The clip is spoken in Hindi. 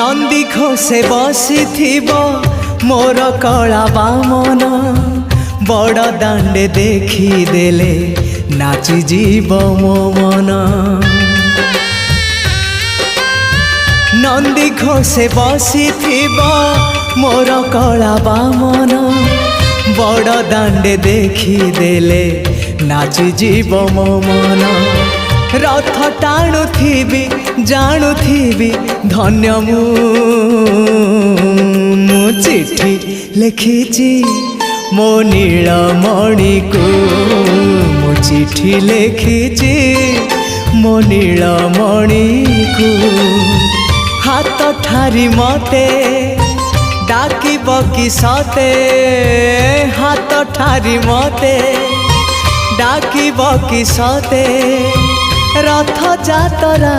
नंदी घोषे बसी मोर कला बामन बड़ दांडे देखी देले नाची जीव मो मन। नंदी घोषे बसी मोर कला बामन बड़ दांडे देखी देले नाची जीव मो मन। रथ टाणुथिबी जाणुथिबी धन्य मु चिट्ठी लिखिची मो नीलमणि को मु चिट्ठी लिखिची मो नीलमणि को। हाथ ठारी मते डाकिब कि सते हाथ ठारी मते डाकिब कि सते रथ जातरा।